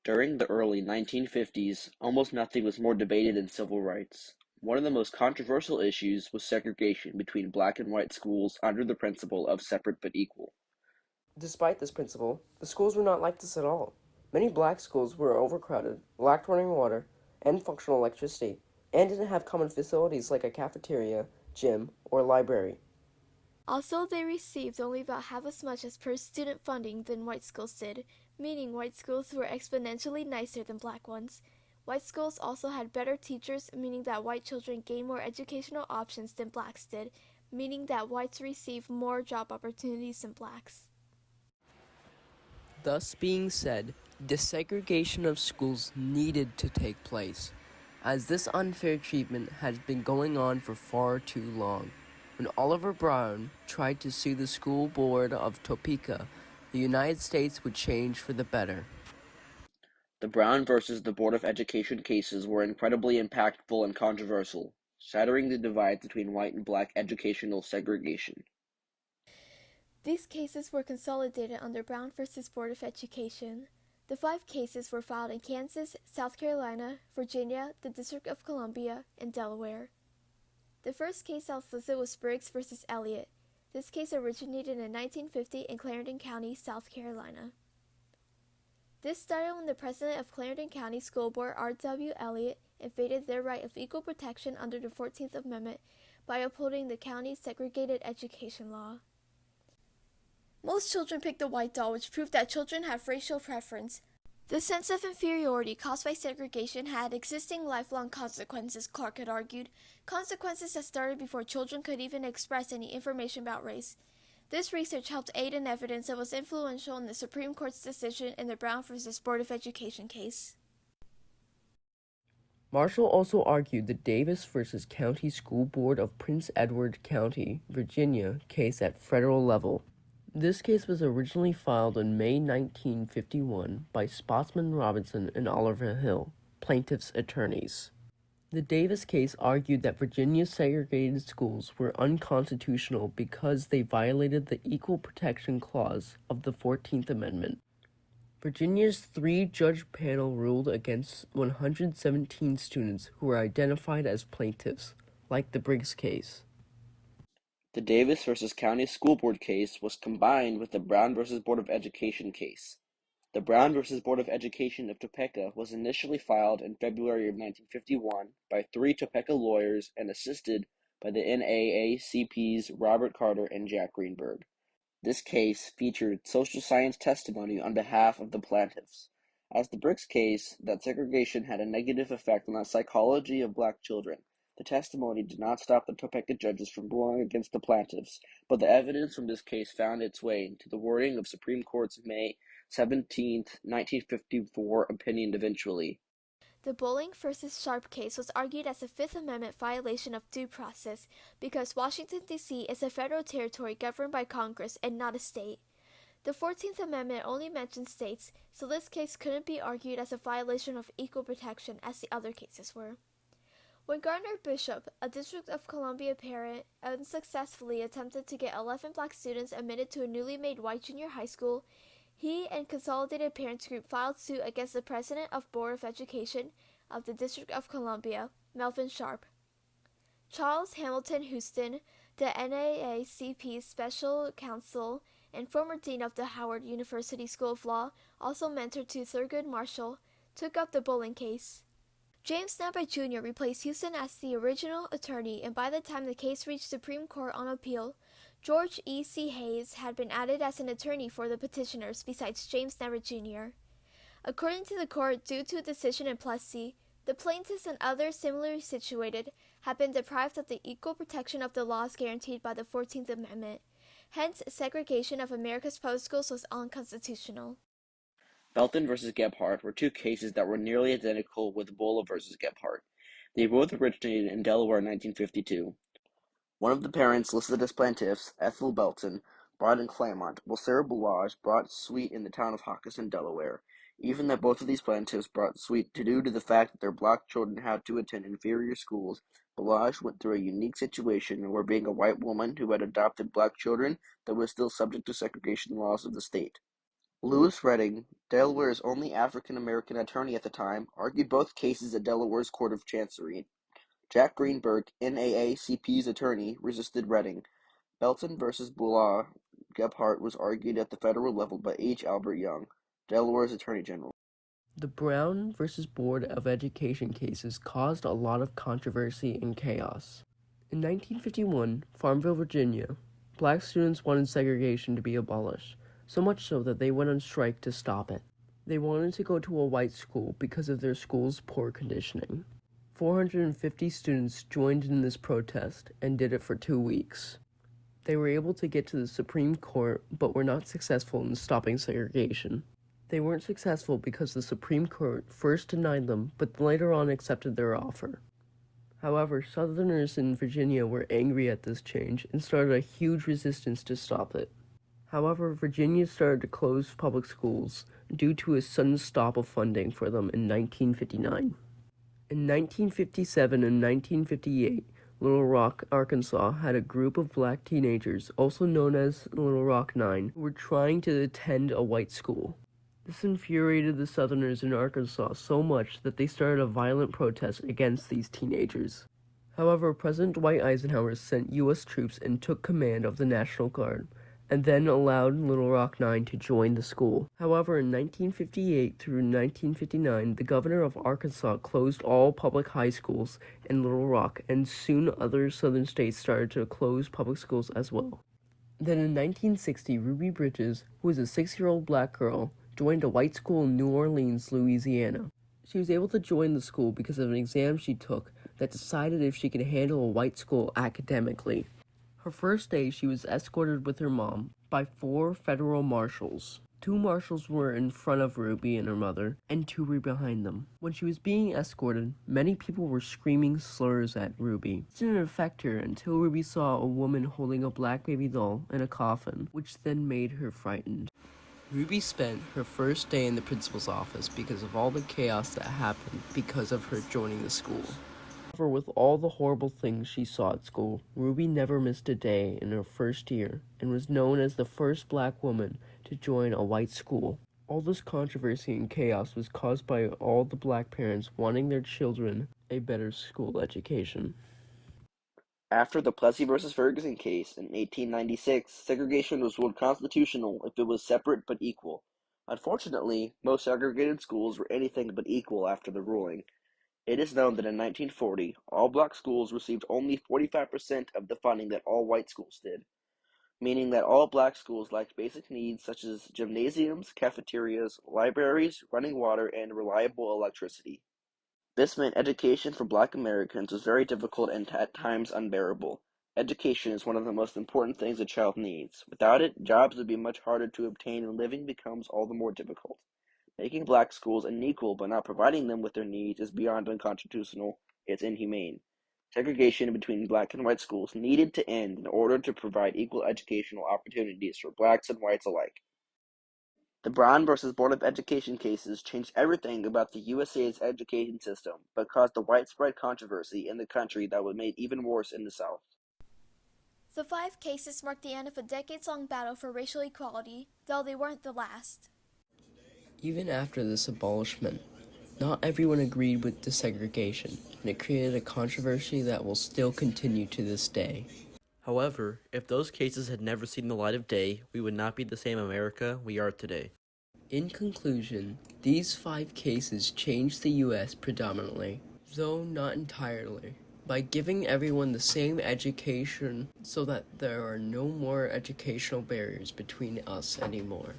During the early 1950s, almost nothing was more debated than civil rights. One of the most controversial issues was segregation between black and white schools under the principle of separate but equal. Despite this principle, the schools were not like this at all. Many black schools were overcrowded, lacked running water and functional electricity, and didn't have common facilities like a cafeteria, gym, or library. Also, they received only about half as much as per student funding than white schools did, meaning white schools were exponentially nicer than black ones. White schools also had better teachers, meaning that white children gained more educational options than blacks did, meaning that whites received more job opportunities than blacks. Thus being said, desegregation of schools needed to take place, as this unfair treatment has been going on for far too long. When Oliver Brown tried to sue the school board of Topeka, the United States would change for the better. The Brown versus the Board of Education cases were incredibly impactful and controversial, shattering the divide between white and black educational segregation. These cases were consolidated under Brown v. Board of Education. The 5 cases were filed in Kansas, South Carolina, Virginia, the District of Columbia, and Delaware. The first case I'll listed was Briggs v. Elliott. This case originated in 1950 in Clarendon County, South Carolina. This started when the president of Clarendon County School Board, R.W. Elliott, invaded their right of equal protection under the 14th Amendment by upholding the county's segregated education law. Most children picked the white doll, which proved that children have racial preference. The sense of inferiority caused by segregation had existing lifelong consequences, Clark had argued, consequences that started before children could even express any information about race. This research helped aid in evidence that was influential in the Supreme Court's decision in the Brown v. Board of Education case. Marshall also argued the Davis v. County School Board of Prince Edward County, Virginia case at federal level. This case was originally filed in May 1951 by Spotsman Robinson and Oliver Hill, plaintiffs' attorneys. The Davis case argued that Virginia's segregated schools were unconstitutional because they violated the Equal Protection Clause of the 14th Amendment. Virginia's 3-judge panel ruled against 117 students who were identified as plaintiffs, like the Briggs case. The Davis versus County School Board case was combined with the Brown versus Board of Education case. The Brown versus Board of Education of Topeka was initially filed in February of 1951 by 3 Topeka lawyers and assisted by the NAACP's Robert Carter and Jack Greenberg. This case featured social science testimony on behalf of the plaintiffs. As the Briggs case, that segregation had a negative effect on the psychology of black children. The testimony did not stop the Topeka judges from ruling against the plaintiffs, but the evidence from this case found its way into the wording of Supreme Court's May 17, 1954 opinion eventually. The Bowling v. Sharp case was argued as a Fifth Amendment violation of due process because Washington, D.C. is a federal territory governed by Congress and not a state. The 14th Amendment only mentions states, so this case couldn't be argued as a violation of equal protection as the other cases were. When Gardner Bishop, a District of Columbia parent, unsuccessfully attempted to get 11 black students admitted to a newly made white junior high school, he and Consolidated Parents Group filed suit against the president of Board of Education of the District of Columbia, Melvin Sharp. Charles Hamilton Houston, the NAACP's special counsel and former dean of the Howard University School of Law, also mentored to Thurgood Marshall, took up the Bowling case. James Nabby Jr. replaced Houston as the original attorney, and by the time the case reached Supreme Court on appeal, George E. C. Hayes had been added as an attorney for the petitioners besides James Nabby Jr. According to the court, due to a decision in Plessy, the plaintiffs and others similarly situated had been deprived of the equal protection of the laws guaranteed by the 14th Amendment. Hence, segregation of America's public schools was unconstitutional. Belton versus Gebhardt were 2 cases that were nearly identical with Bola versus Gebhardt. They both originated in Delaware in 1952. One of the parents listed as plaintiffs, Ethel Belton, brought in Claremont, while Sarah Balazs brought suit in the town of Hawkinson, Delaware. Even that both of these plaintiffs brought suit due to the fact that their black children had to attend inferior schools, Balazs went through a unique situation where being a white woman who had adopted black children that was still subject to segregation laws of the state. Lewis Redding, Delaware's only African-American attorney at the time, argued both cases at Delaware's Court of Chancery. Jack Greenberg, NAACP's attorney, resisted Redding. Belton v. Bula Gebhardt was argued at the federal level by H. Albert Young, Delaware's attorney general. The Brown versus Board of Education cases caused a lot of controversy and chaos. In 1951, Farmville, Virginia, black students wanted segregation to be abolished, so much so that they went on strike to stop it. They wanted to go to a white school because of their school's poor conditioning. 450 students joined in this protest and did it for 2 weeks. They were able to get to the Supreme Court, but were not successful in stopping segregation. They weren't successful because the Supreme Court first denied them, but later on accepted their offer. However, Southerners in Virginia were angry at this change and started a huge resistance to stop it. However, Virginia started to close public schools due to a sudden stop of funding for them in 1959. In 1957 and 1958, Little Rock, Arkansas had a group of black teenagers, also known as Little Rock 9, who were trying to attend a white school. This infuriated the Southerners in Arkansas so much that they started a violent protest against these teenagers. However, President Dwight Eisenhower sent U.S. troops and took command of the National Guard, and then allowed Little Rock 9 to join the school. However, in 1958 through 1959, the governor of Arkansas closed all public high schools in Little Rock, and soon other southern states started to close public schools as well. Then in 1960, Ruby Bridges, who was a 6-year-old black girl, joined a white school in New Orleans, Louisiana. She was able to join the school because of an exam she took that decided if she could handle a white school academically. Her first day, she was escorted with her mom by 4 federal marshals. 2 marshals were in front of Ruby and her mother, and 2 were behind them. When she was being escorted, many people were screaming slurs at Ruby. This didn't affect her until Ruby saw a woman holding a black baby doll in a coffin, which then made her frightened. Ruby spent her first day in the principal's office because of all the chaos that happened because of her joining the school. However, with all the horrible things she saw at school, Ruby never missed a day in her first year and was known as the first black woman to join a white school. All this controversy and chaos was caused by all the black parents wanting their children a better school education. After the Plessy v. Ferguson case in 1896, segregation was ruled constitutional if it was separate but equal. Unfortunately, most segregated schools were anything but equal after the ruling. It is known that in 1940, all black schools received only 45% of the funding that all white schools did, meaning that all black schools lacked basic needs such as gymnasiums, cafeterias, libraries, running water, and reliable electricity. This meant education for black Americans was very difficult and at times unbearable. Education is one of the most important things a child needs. Without it, jobs would be much harder to obtain and living becomes all the more difficult. Making black schools unequal by not providing them with their needs is beyond unconstitutional, it's inhumane. Segregation between black and white schools needed to end in order to provide equal educational opportunities for blacks and whites alike. The Brown versus Board of Education cases changed everything about the USA's education system, but caused a widespread controversy in the country that was made even worse in the South. The 5 cases marked the end of a decades-long battle for racial equality, though they weren't the last. Even after this abolishment, not everyone agreed with desegregation, and it created a controversy that will still continue to this day. However, if those cases had never seen the light of day, we would not be the same America we are today. In conclusion, these 5 cases changed the U.S. predominantly, though not entirely, by giving everyone the same education so that there are no more educational barriers between us anymore.